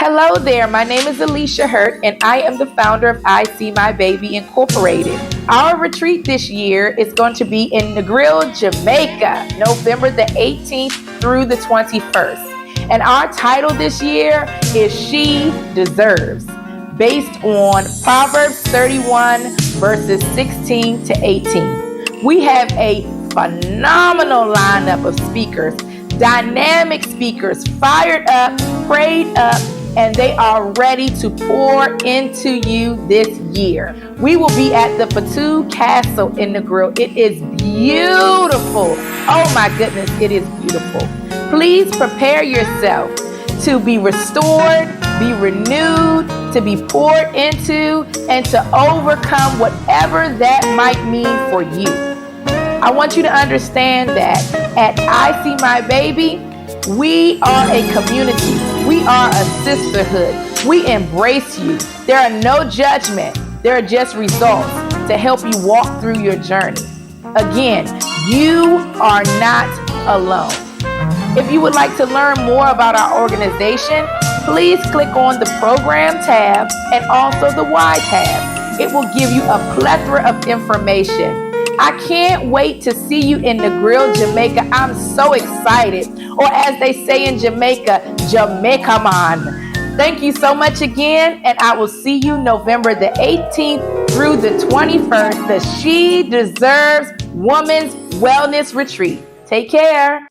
Hello there, my name is Alicia Hurt and I am the founder of I See My Baby Incorporated. Our retreat this year is going to be in Negril, Jamaica, November the 18th through the 21st. And our title this year is She Deserves, based on Proverbs 31 verses 16 to 18. We have a phenomenal lineup of speakers, dynamic speakers, fired up, prayed up, and they are ready to pour into you this year. We will be at the Fatu Castle in Negril. It is beautiful. Oh my goodness, it is beautiful. Please prepare yourself to be restored, be renewed, to be poured into, and to overcome whatever that might mean for you. I want you to understand that at I See My Baby, we are a community. We are a sisterhood. We embrace you. There are no judgment. There are just results to help you walk through your journey. Again, you are not alone. If you would like to learn more about our organization, please click on the program tab and also the why tab. It will give you a plethora of information. I can't wait to see you in Negril, Jamaica. I'm so excited. Or as they say in Jamaica, Jamaica man. Thank you so much again, and I will see you November the 18th through the 21st, the She Deserves Women's Wellness Retreat. Take care.